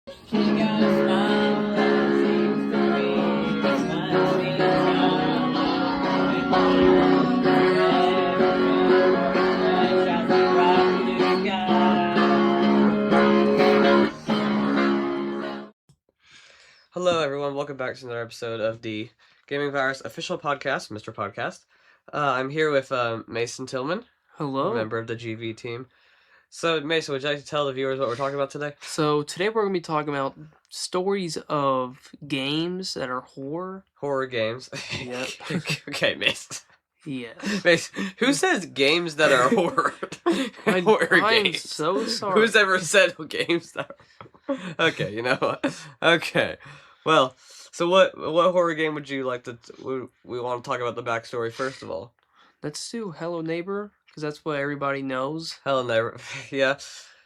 She got a smile that seems to me reminds me of time when we were forever, as we rock blue sky. Hello, everyone. Welcome back to another episode of the Gaming Virus official podcast, Mr. Podcast. I'm here with Mason Tillman, Hello. member of the GV team. So, Mason, would you like to tell the viewers what we're talking about today? So today we're going to be talking about stories of games that are horror. Horror games. Yep. Okay, Mason. Yes. Mason, who says games that are horror? Horror I'm games. so sorry. Who's ever said games that are... Okay, you know what? Okay. Well, so what horror game would you like to... We want to talk about the backstory first of all. Let's do Hello Neighbor, because that's what everybody knows. Hello Neighbor, yeah.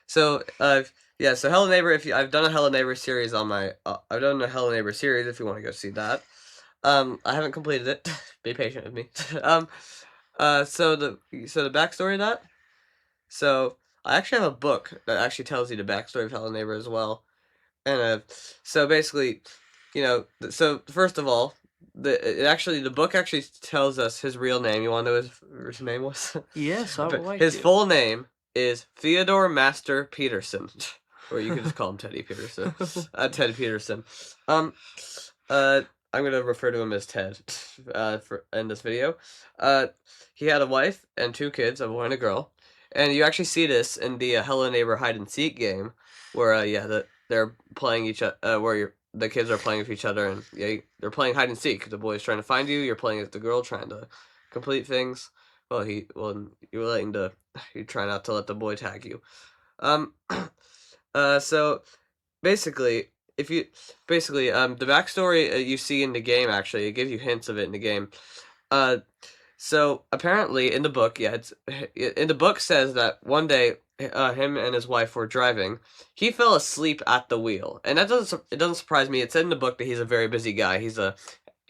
So, so Hello Neighbor. I've done a Hello Neighbor series on my, I've done a Hello Neighbor series. If you want to go see that, I haven't completed it. Be patient with me. So the backstory of that. So I actually have a book that actually tells you the backstory of Hello Neighbor as well, and so basically, so first of all, the book actually tells us his real name. You want to know what his name was? Yes, I would like His to. full name is Theodore Master Peterson, or you can just call him Teddy Peterson. Ted Peterson. I'm gonna refer to him as Ted, in this video. He had a wife and 2 kids, a boy and a girl, and you actually see this in the Hello Neighbor hide and seek game, where they're playing the kids are playing with each other, and they're playing hide and seek. The boy's trying to find you. You're playing as the girl trying to complete things. You try not to let the boy tag you. So basically, the backstory you see in the game, actually, it gives you hints of it in the game. So apparently in the book, in the book says that one day, him and his wife were driving. He fell asleep at the wheel, and it doesn't surprise me. It said in the book that he's a very busy guy. He's a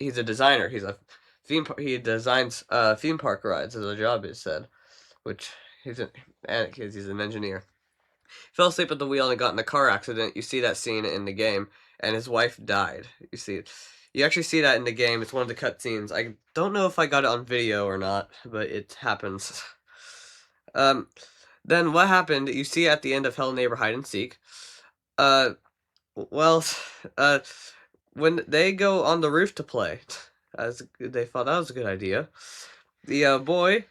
designer. He designs theme park rides as a job. It said, which he's an engineer. He fell asleep at the wheel and got in a car accident. You see that scene in the game, and his wife died. You see it. You actually see that in the game. It's one of the cutscenes. I don't know if I got it on video or not, but it happens. Then what happened? You see at the end of Hello Neighbor Hide and Seek. Well, when they go on the roof to play, they thought that was a good idea. The boy,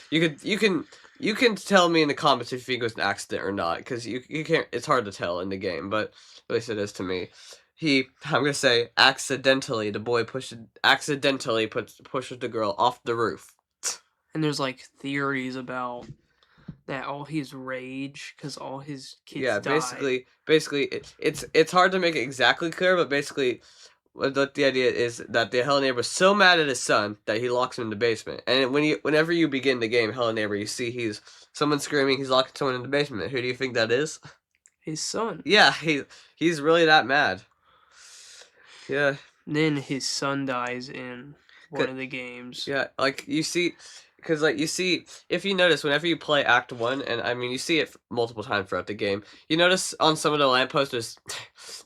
you can tell me in the comments if you think it was an accident or not, because you can't. It's hard to tell in the game, but at least it is to me. I'm gonna say accidentally, the boy pushes the girl off the roof. And there's like theories about that all his rage because all his kids died. Basically, it's hard to make it exactly clear, but basically, the idea is that the Hello Neighbor was so mad at his son that he locks him in the basement. And whenever you begin the game, Hello Neighbor, you see someone screaming, he's locking someone in the basement. Who do you think that is? His son. Yeah, he's really that mad. Yeah. And then his son dies in one of the games. Yeah, like you see, because if you notice, whenever you play Act 1, and I mean you see it multiple times throughout the game, you notice on some of the lampposts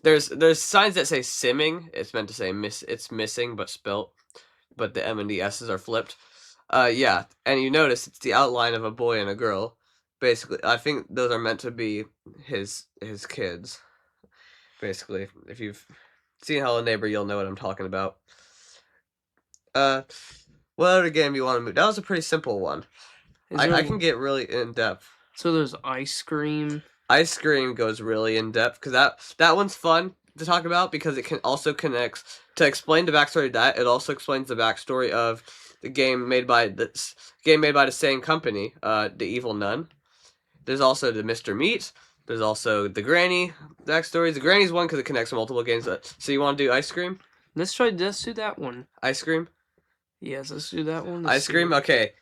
there's signs that say simming. It's meant to say it's missing but spelt, but the M and the S's are flipped. Yeah, and you notice it's the outline of a boy and a girl. Basically, I think those are meant to be his kids. Basically, if you've seen Hello Neighbor, you'll know what I'm talking about. What other game you want to move? That was a pretty simple one. I can get really in depth. So there's Ice Cream. Ice Cream goes really in depth because that one's fun to talk about because it can also connects to explain the backstory of that. It also explains the backstory of the game made by the same company, the Evil Nun. There's also the Mr. Meat. There's also the Granny backstories. The Granny's one because it connects to multiple games. So you want to do Ice Cream? Let's do that one. Ice Cream? Yes, let's do that one. Ice Cream? Okay.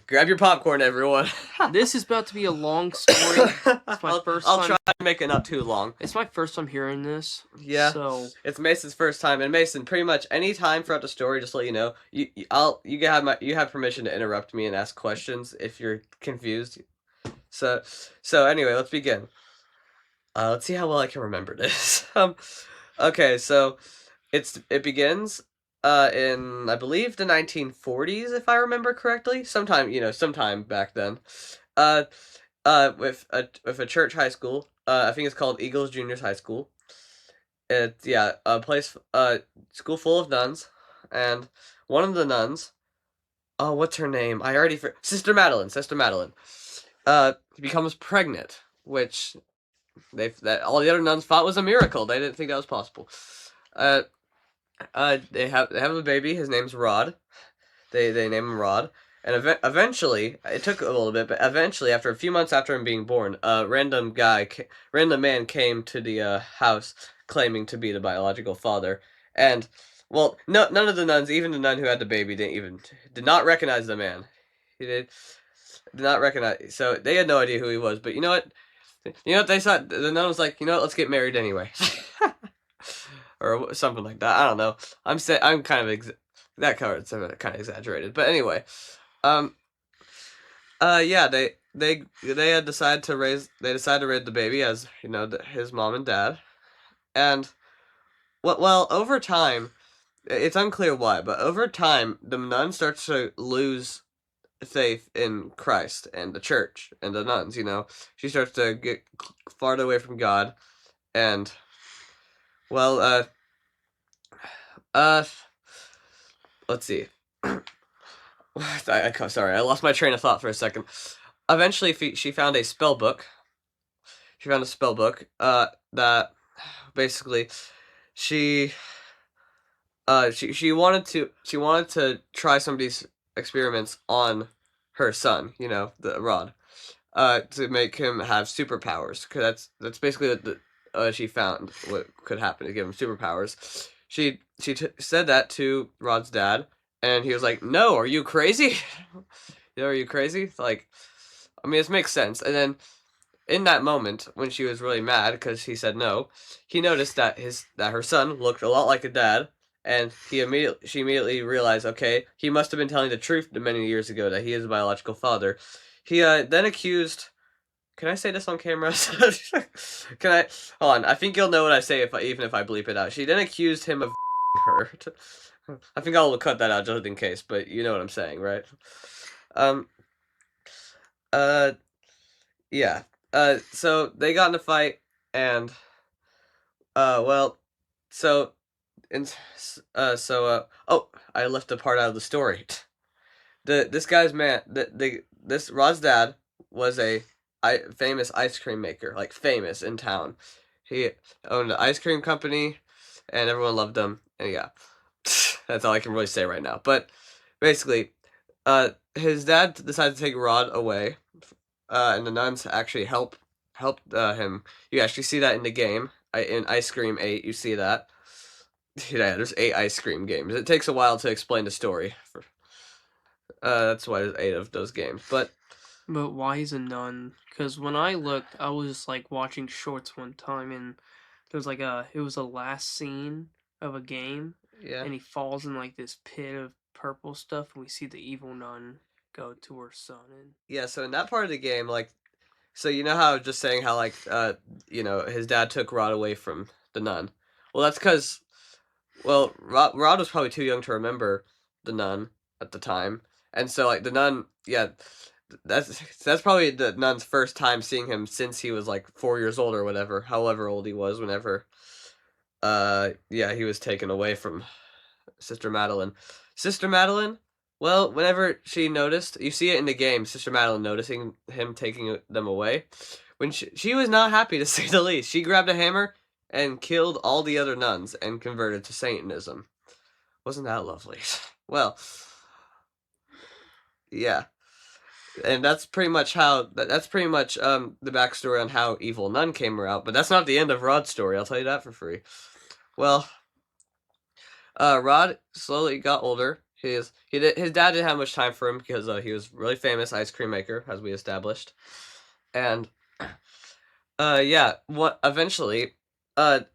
Grab your popcorn, everyone. This is about to be a long story. It's my first time. I'll try to make it not too long. It's my first time hearing this. Yeah. So it's Mason's first time, and Mason, pretty much any time throughout the story, just to let you know, you have permission to interrupt me and ask questions if you're confused. So anyway, let's begin. Let's see how well I can remember this. Okay, so it begins in I believe the 1940s, if I remember correctly. Sometime back then. Uh, with a church high school. I think it's called Eagles Juniors High School. It's a place school full of nuns, and one of the nuns. Oh, what's her name? Sister Madeline. Sister Madeline. Becomes pregnant, which that all the other nuns thought was a miracle. They didn't think that was possible. Uh, they have a baby. His name's Rod. They name him Rod. And eventually, it took a little bit, but eventually, after a few months after him being born, a random man came to the house claiming to be the biological father. And well, no, none of the nuns, even the nun who had the baby, did not recognize the man. He did not recognize. So they had no idea who he was. But you know what? You know what they thought? The nun was like, you know what? Let's get married anyway, or something like that. I don't know. I'm kind of that card's kind of exaggerated, but anyway, um, yeah, they had decided to raise the baby as his mom and dad, and well over time, it's unclear why, but over time the nun starts to lose faith in Christ and the church and the nuns. She starts to get farther away from God, and well, uh, let's see. Sorry, I lost my train of thought for a second. Eventually, she found a spell book. She found a spell book. That basically, she she wanted to try some of these experiments on her son. The Rod. To make him have superpowers. Cause that's basically what she found what could happen to give him superpowers. She said that to Rod's dad, and he was like, "No, are you crazy? Are you crazy?" Like, I mean, this makes sense. And then in that moment, when she was really mad because he said no, he noticed that her son looked a lot like a dad, and she immediately realized, okay, he must have been telling the truth many years ago that he is a biological father. He then accused. Can I say this on camera? Can I? Hold on. I think you'll know what I say even if I bleep it out. She then accused him of her. I think I'll cut that out just in case, but you know what I'm saying, right? Um. Uh. Yeah. So they got in a fight, and well, so oh, I left a part out of the story. This guy's man, this Rod's dad was a famous ice cream maker, like famous in town. He owned an ice cream company, and everyone loved him. And yeah, that's all I can really say right now. But basically, his dad decided to take Rod away, and the nuns actually helped him. You actually see that in the game. In Ice Cream 8, you see that. Yeah, there's 8 ice cream games. It takes a while to explain the story. That's why there's 8 of those games. But why is a nun? Because when I looked, I was like watching shorts one time, and there was like it was a last scene of a game, yeah, and he falls in like this pit of purple stuff, and we see the evil nun go to her son. And yeah. So in that part of the game, like, so you know how I was just saying how like his dad took Rod away from the nun. Well, that's because Rod was probably too young to remember the nun at the time, and so like the nun, yeah, that's probably the nun's first time seeing him since he was like 4 years old or whatever, however old he was whenever, yeah, he was taken away from Sister Madeline. Sister Madeline, well, whenever she noticed, you see it in the game, Sister Madeline noticing him taking them away, when she was not happy to say the least. She grabbed a hammer and killed all the other nuns and converted to Satanism. Wasn't that lovely? Well, yeah. And that's pretty much the backstory on how Evil Nun came about, but that's not the end of Rod's story, I'll tell you that for free. Well, Rod slowly got older. His dad didn't have much time for him because he was really famous ice cream maker, as we established. And yeah, eventually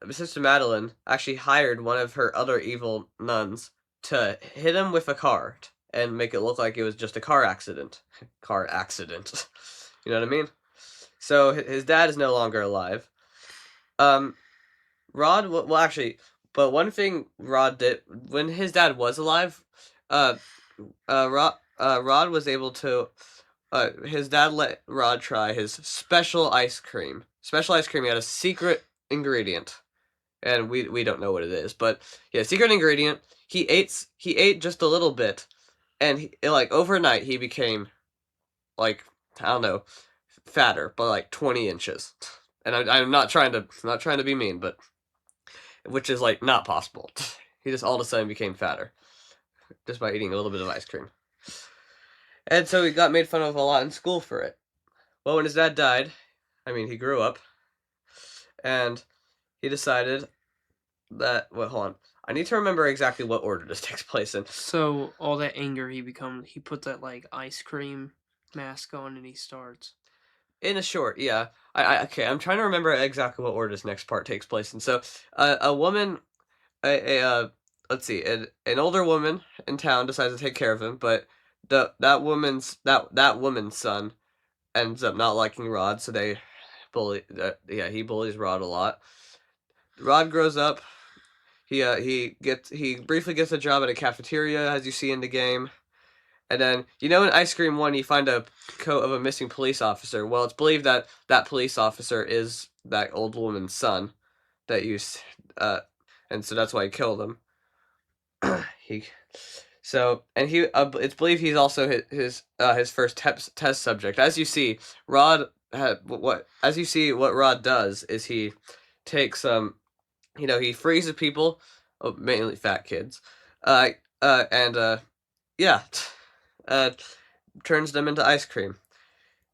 Sister Madeline actually hired one of her other evil nuns to hit him with a car and make it look like it was just a car accident. Car accident. You know what I mean? So his dad is no longer alive, Um, Rod. Well, actually, but one thing Rod did when his dad was alive, uh, Rod was able to. His dad let Rod try his special ice cream. Special ice cream. He had a secret ingredient, and we don't know what it is, but yeah, secret ingredient. He ate just a little bit, and like overnight he became like I don't know, fatter by like 20 inches. And I'm not trying to be mean, but which is like not possible. He just all of a sudden became fatter just by eating a little bit of ice cream, and so he got made fun of a lot in school for it. Well, when his dad died, I mean he grew up, and he decided that. Well, hold on. I need to remember exactly what order this takes place in. So all that anger he put that like ice cream mask on and he starts. In a short, yeah. Okay. I'm trying to remember exactly what order this next part takes place in. So, a woman, let's see, an older woman in town decides to take care of him, but that woman's son ends up not liking Rod, so they bully. Yeah, he bullies Rod a lot. Rod grows up. He briefly gets a job at a cafeteria, as you see in the game. And then, in Ice Cream 1, you find a coat of a missing police officer. Well, it's believed that that police officer is that old woman's son that and so that's why he killed him. he, it's believed he's also his first test subject. As you see, what Rod does is he takes he freezes people, mainly fat kids, and yeah, uh, turns them into ice cream.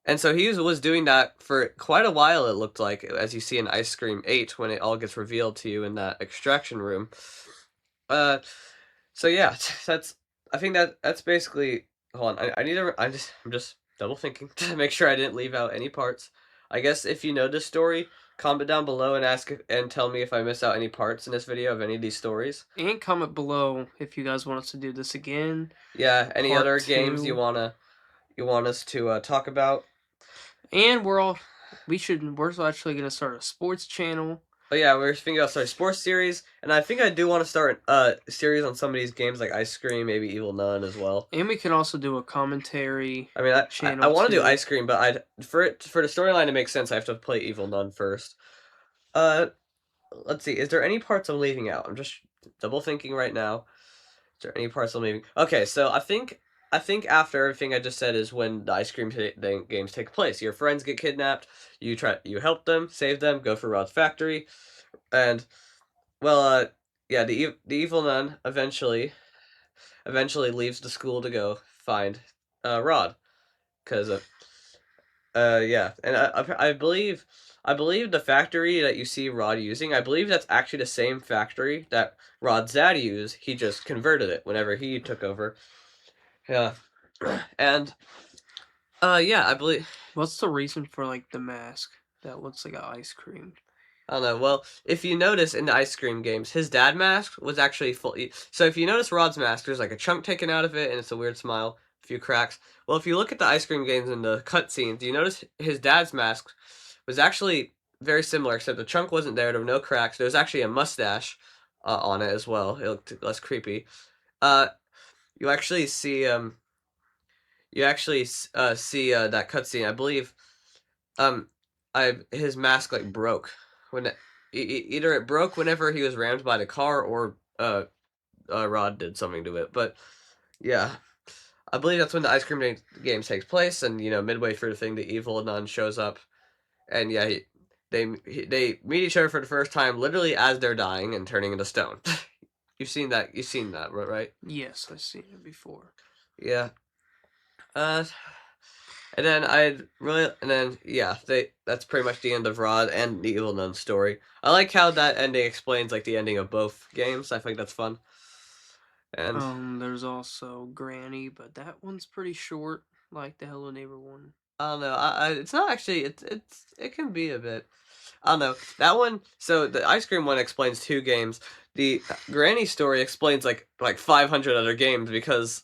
And so he was doing that for quite a while, it looked like, as you see in Ice Cream 8 when it all gets revealed to you in that extraction room. Uh, so yeah, I think that's basically. Hold on, I need to. I'm just double thinking to make sure I didn't leave out any parts. I guess if you know this story, comment down below and and tell me if I miss out any parts in this video of any of these stories. And comment below if you guys want us to do this again. Yeah, any Part other games 2. you want us to talk about? And we're actually gonna start a sports channel. But yeah, we're thinking about starting a sports series, and I think I do want to start a series on some of these games like Ice Cream, maybe Evil Nun as well. And we can also do a commentary. I mean, I channel want to do too. Ice Cream, but for the storyline to make sense, I have to play Evil Nun first. Let's see. Is there any parts I'm leaving out? I'm just double thinking right now. Is there any parts I'm leaving? Okay, so I think after everything I just said is when the Ice Cream games take place. Your friends get kidnapped. You help them, save them, go for Rod's factory, and well, yeah, the evil nun eventually leaves the school to go find Rod, because yeah, and I believe the factory that you see Rod using, I believe that's actually the same factory that Rod's dad used. He just converted it whenever he took over. Yeah, and yeah, I believe. What's the reason for like the mask that looks like an ice cream? I don't know. Well, if you notice in the Ice Cream games, his dad mask was actually full. So if you notice Rod's mask, there's like a chunk taken out of it, and it's a weird smile, a few cracks. Well, if you look at the Ice Cream games in the cutscenes, you notice his dad's mask was actually very similar, except the chunk wasn't there. There were no cracks. There was actually a mustache on it as well. It looked less creepy. Uh, you actually see that cutscene. I believe his mask like broke when either it broke whenever he was rammed by the car, or Rod did something to it. But yeah, I believe that's when the Ice Cream games takes place, and midway through the thing, the evil nun shows up, and yeah, they meet each other for the first time, literally as they're dying and turning into stone. You've seen that, right? Yes, I've seen it before. Yeah. And then yeah, that's pretty much the end of Rod and the Evil Nun story. I like how that ending explains like the ending of both games. I think that's fun. And There's also Granny, but that one's pretty short, like the Hello Neighbor one. I don't know. It's not actually. It can be a bit. I don't know that one. So the Ice Cream one explains 2 games. The Granny story explains like 500 other games, because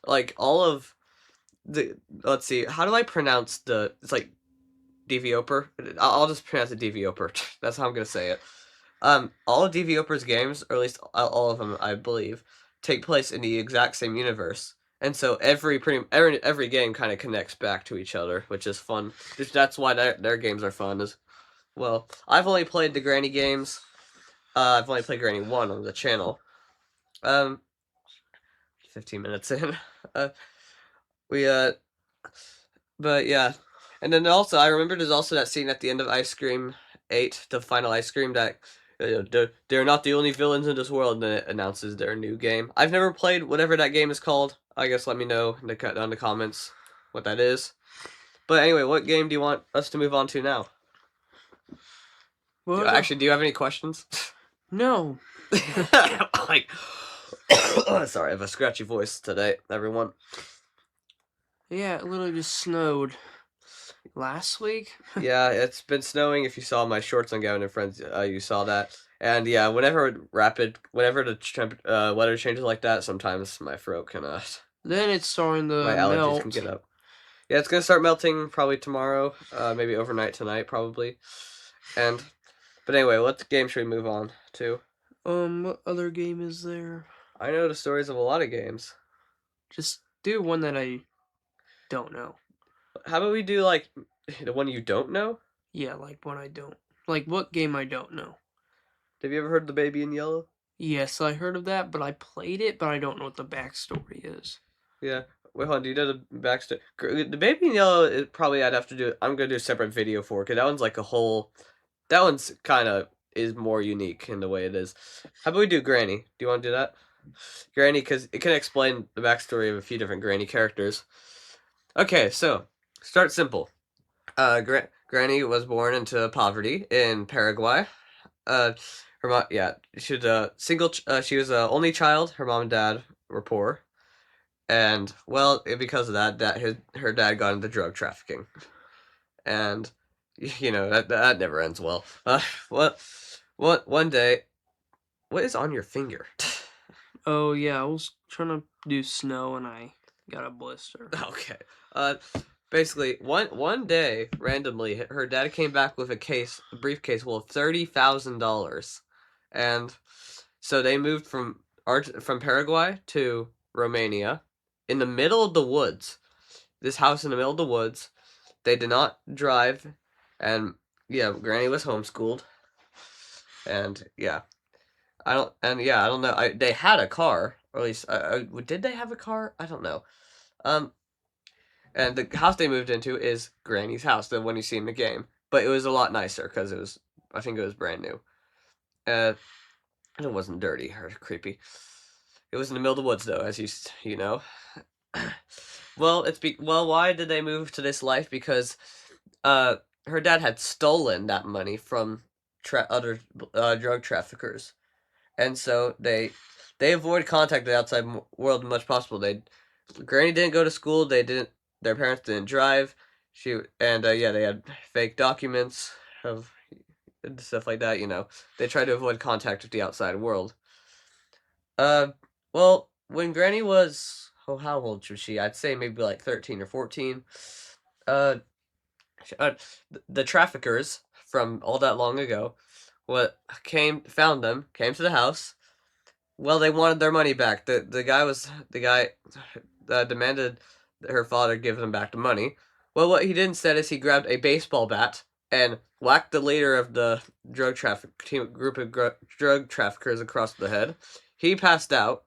like all of let's see, how do I pronounce it's like Deviouper. I'll just pronounce it Deviouper. That's how I'm gonna say it. All of Deviouper's games, or at least all of them, I believe, take place in the exact same universe, and so every game kind of connects back to each other, which is fun. That's why their games are fun as well. I've only played the Granny games. I've only played Granny 1 on the channel. 15 minutes in. Uh, we but yeah, and then also I remember there's also that scene at the end of Ice Cream 8, the final Ice Cream, that they're not the only villains in this world, and then it announces their new game. I've never played whatever that game is called. I guess let me know in the comments what that is. But anyway, what game do you want us to move on to now? Well, Actually, do you have any questions? no. Like, sorry, I have a scratchy voice today, everyone. Yeah, it literally just snowed last week. Yeah, it's been snowing. If you saw my shorts on Gavin and Friends, you saw that. And yeah, whenever the weather changes like that, sometimes my throat can Then it's starting to my allergies melt. can get up. Yeah, it's gonna start melting probably tomorrow, maybe overnight tonight probably. But anyway, what game should we move on to? What other game is there? I know the stories of a lot of games. Just do one that I don't know. How about we do like the one you don't know? Yeah, like one I don't. Like what game I don't know. Have you ever heard The Baby in Yellow? Yes, I heard of that, but I played it, but I don't know what the backstory is. Yeah. Wait, hold on. Do you know the backstory? The Baby in Yellow is probably I'd have to do. I'm gonna do a separate video for because that one's like a whole. That one's kind of is more unique in the way it is. How about we do Granny? Do you want to do that? Granny, because it can explain the backstory of a few different Granny characters. Okay, so start simple. Granny was born into poverty in Paraguay. Her mom, yeah, she was a single. She was a only child. Her mom and dad were poor, and well, because of that, her dad got into drug trafficking, and you know that never ends well. What one day, what is on your finger? Oh yeah, I was trying to do snow and I got a blister. Okay. Basically, one day randomly, her dad came back with a briefcase full of $30,000, and so they moved from Paraguay to Romania, in the middle of the woods. This house in the middle of the woods. They did not drive, and yeah, Granny was homeschooled, and yeah, I don't know. They had a car, or at least did they have a car? I don't know. Um, And the house they moved into is Granny's house, the one you see in the game. But it was a lot nicer because I think it was brand new. And it wasn't dirty or creepy. It was in the middle of the woods, though, as you know. Well, why did they move to this life? Because her dad had stolen that money from other drug traffickers, and so they avoid contact with the outside world as much possible. Granny didn't go to school. Their parents didn't drive. Yeah, they had fake documents of stuff like that. You know, they tried to avoid contact with the outside world. Uh, well, when Granny was how old was she? I'd say maybe like 13 or 14. Uh, the traffickers from all that long ago, found them, came to the house. Well, they wanted their money back. The guy demanded that her father give them back the money. Well, what he did instead is he grabbed a baseball bat and whacked the leader of the group of drug traffickers across the head. He passed out,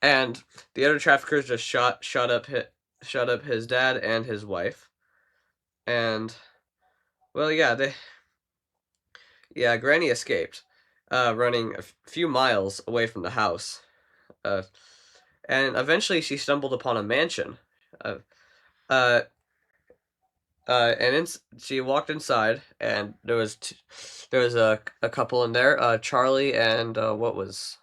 and the other traffickers just shot up his dad and his wife. And well, Granny escaped, running a few miles away from the house. And eventually she stumbled upon a mansion. Uh, uh, she walked inside, and there was a couple in there. Charlie and what was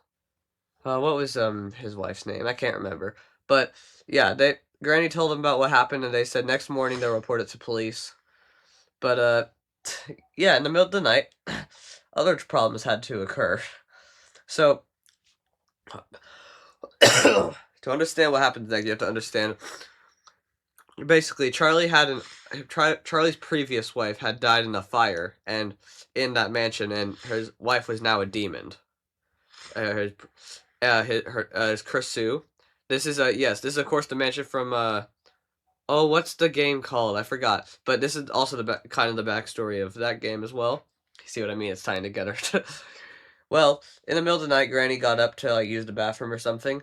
his wife's name? I can't remember. But yeah, Granny told them about what happened, and they said next morning they'll report it to police. But yeah, in the middle of the night, other problems had to occur. So to understand what happens next, you have to understand basically Charlie's previous wife had died in a fire, and in that mansion, and his wife was now a demon. His his Chris Sue. This is this is of course the mansion from oh, what's the game called? I forgot. But this is also kind of the backstory of that game as well. You see what I mean? It's tying together. Well, in the middle of the night, Granny got up to like use the bathroom or something,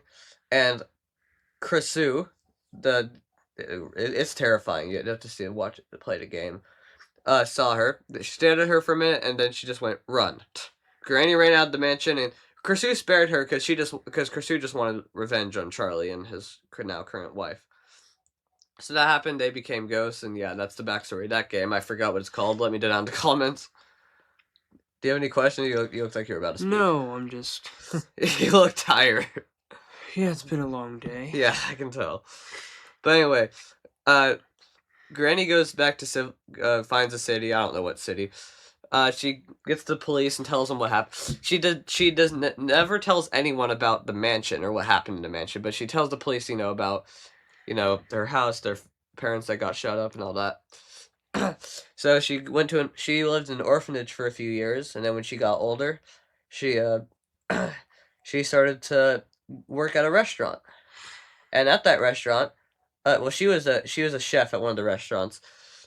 and Krisu, it's terrifying. You have to see play the game. Saw her. She stared at her for a minute, and then she just went run. Granny ran out of the mansion, and Krisu spared her because Krisu just wanted revenge on Charlie and his now current wife. So that happened. They became ghosts, and yeah, that's the backstory of that game. I forgot what it's called. Let me know down in the comments. Do you have any questions? You look like you're about to speak. No, I'm just. You look tired. Yeah, it's been a long day. Yeah, I can tell. But anyway, Granny goes back to finds a city. I don't know what city. She gets the police and tells them what happened. She never tells anyone about the mansion or what happened in the mansion, but she tells the police, about, their house, their parents that got shot up and all that. So she lived in an orphanage for a few years, and then when she got older, she she started to work at a restaurant. And at that restaurant, she was a chef at one of the restaurants,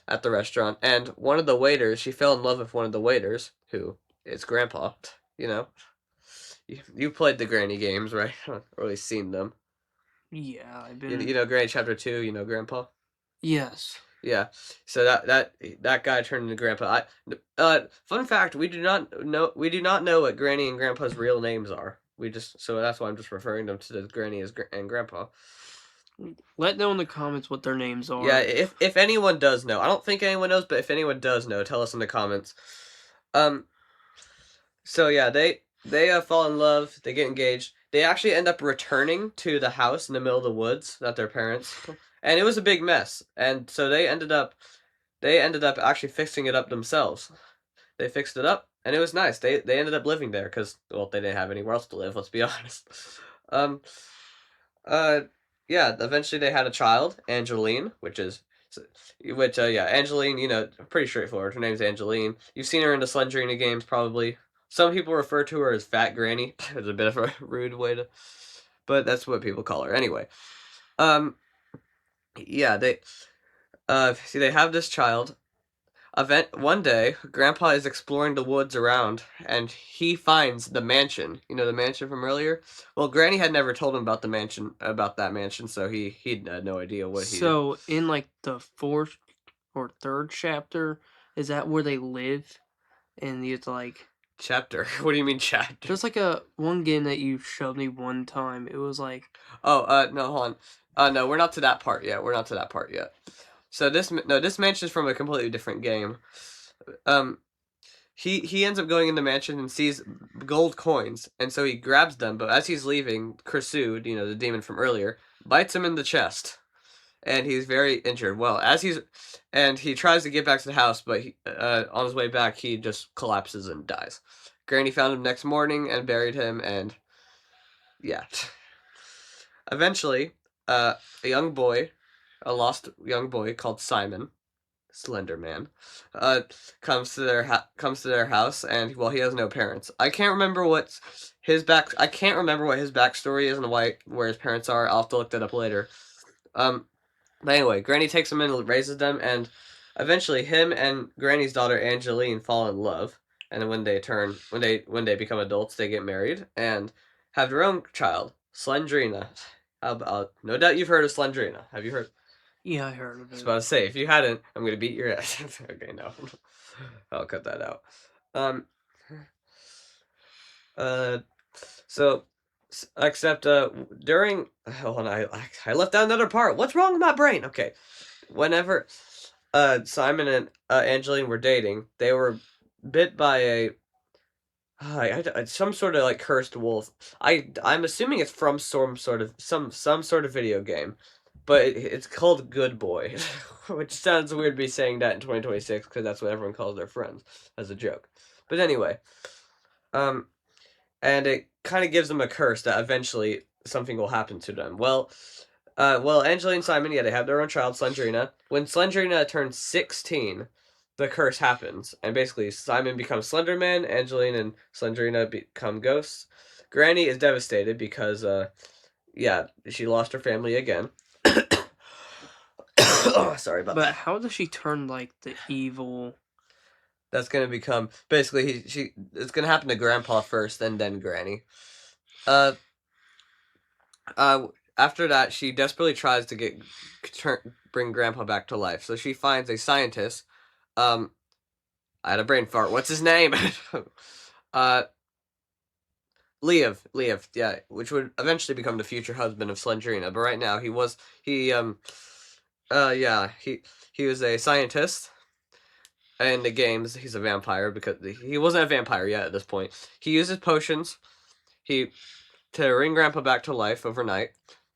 and one of the waiters, she fell in love with one of the waiters, who is Grandpa. You played the Granny games, right? Or at least seen them. Yeah, I've been. You know Granny Chapter 2. You know Grandpa. Yes. Yeah, so that guy turned into Grandpa. Fun fact: we do not know what Granny and Grandpa's real names are. So that's why I'm just referring them to the Granny and Grandpa. Let know in the comments what their names are. Yeah, if anyone does know, I don't think anyone knows, but if anyone does know, tell us in the comments. So yeah, they fall in love. They get engaged. They actually end up returning to the house in the middle of the woods that their parents, and it was a big mess. And so they ended up actually fixing it up themselves. They fixed it up, and it was nice. They ended up living there because, well, they didn't have anywhere else to live. Let's be honest. Um. Yeah. Eventually, they had a child, Angeline, Angeline. Pretty straightforward. Her name's Angeline. You've seen her in the Slendrina games, probably. Some people refer to her as Fat Granny. It's a bit of a rude way to, but that's what people call her anyway. Yeah, they have this child. One day, Grandpa is exploring the woods around, and he finds the mansion. You know the mansion from earlier. Well, Granny had never told him about that mansion, so he had no idea what he. So in like the 4th or 3rd chapter, is that where they live? And you have to like. Chapter? What do you mean chapter? There's like one game that you showed me one time. It was like. Oh, no, hold on. No, we're not to that part yet. So this mansion is from a completely different game. He ends up going in the mansion and sees gold coins, and so he grabs them. But as he's leaving, Krisu, the demon from earlier, bites him in the chest, and he's very injured. Well, he tries to get back to the house, but on his way back, he just collapses and dies. Granny found him next morning and buried him, and yeah. Eventually, a lost young boy called Simon, Slender Man, comes to their house, and well, he has no parents. I can't remember what his backstory is and where his parents are. I'll have to look that up later. But anyway, Granny takes them in and raises them, and eventually, him and Granny's daughter Angeline fall in love. And then when they become adults, they get married and have their own child, Slendrina. No doubt you've heard of Slendrina. Have you heard? Yeah, I heard of I was it. about to say, if you hadn't, I'm gonna beat your ass. Okay, no, I'll cut that out. So, except during, hold on, I left out another part. What's wrong with my brain? Okay, whenever Simon and Angeline were dating, they were bit by some sort of like cursed wolf. I'm assuming it's from some sort of video game, but it's called Good Boy, which sounds weird to be saying that in 2026 because that's what everyone calls their friends as a joke. But anyway, and it kind of gives them a curse that eventually something will happen to them. Well, Well, Angelina and Simon, yeah, they have their own child, Slendrina. When Slendrina turns 16, the curse happens, and basically Simon becomes Slenderman, Angelina and Slendrina become ghosts. Granny is devastated because, yeah, she lost her family again. Oh, sorry about But that. how does she turn like the evil? That's gonna become basically it's gonna happen to Grandpa first, and then Granny. Uh, After that, she desperately tries to bring Grandpa back to life. So she finds a scientist. Um, I had a brain fart. What's his name? uh, Leov, yeah, which would eventually become the future husband of Slendrina. But right now, yeah, he was a scientist. In the games, he's a vampire because he wasn't a vampire yet at this point. He uses potions. He to bring Grandpa back to life overnight.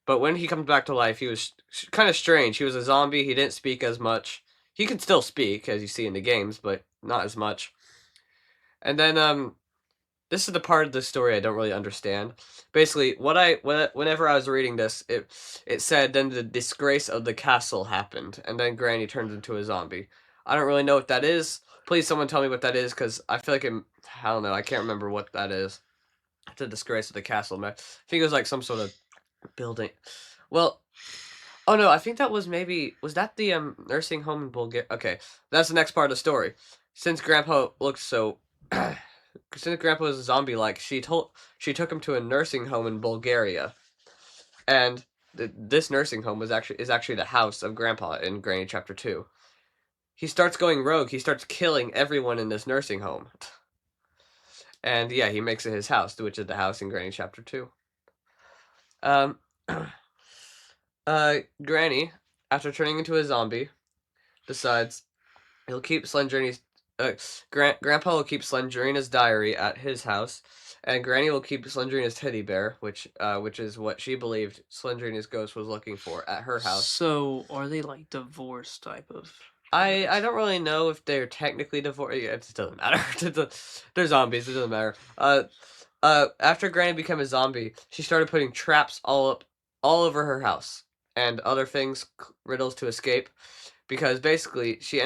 But when he comes back to life, he was kind of strange. He was a zombie. He didn't speak as much. He can still speak, as you see in the games, but not as much. And then this is the part of the story I don't really understand. Basically, whenever I was reading this, it said then the disgrace of the castle happened, and then Granny turns into a zombie. I don't really know what that is. Please, someone tell me what that is, because I feel like I don't know. I can't remember what that is. The disgrace of the castle. I think it was like some sort of building. Well, oh no, I think that was was that the nursing home in Bulgaria? Okay, that's the next part of the story. Since Grandpa looked so since Grandpa was zombie-like, she took him to a nursing home in Bulgaria, and this nursing home is actually the house of Grandpa in Granny Chapter 2. He starts going rogue. He starts killing everyone in this nursing home, and yeah, he makes it his house, which is the house in Granny Chapter 2. Um, Granny, after turning into a zombie, decides he'll keep Slendrina's. Grandpa will keep Slendrina's diary at his house, and Granny will keep Slendrina's teddy bear, which is what she believed Slendrina's ghost was looking for at her house. So are they like divorce type of? I don't really know if they're technically divorced. It doesn't matter. They're zombies. It doesn't matter. After Granny became a zombie, she started putting traps all over her house and other things, riddles to escape. Because basically, she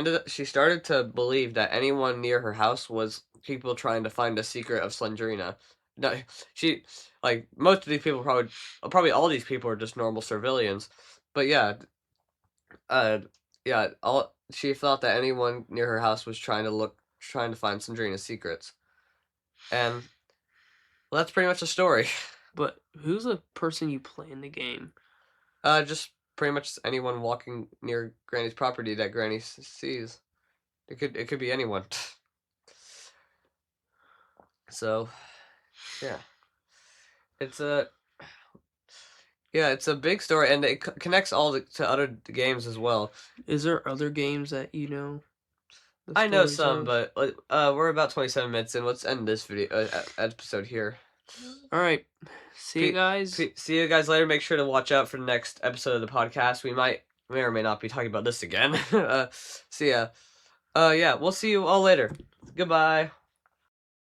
started to believe that anyone near her house was people trying to find the secret of Slendrina. No, she like most of these people probably all these people are just normal civilians. But yeah, uh, yeah, all she thought that anyone near her house was trying to find Slendrina's secrets, and well, that's pretty much the story. But who's the person you play in the game? Just pretty much anyone walking near Granny's property that Granny sees. It could be anyone. So, yeah, it's a it's a big story, and it connects to other games as well. Is there other games that you know? The I know stories some, of? but we're about 27 minutes in. Let's end this episode here. All right. See you Pe- guys. See you guys later. Make sure to watch out for the next episode of the podcast. We may or may not be talking about this again. See ya. Yeah, we'll see you all later. Goodbye.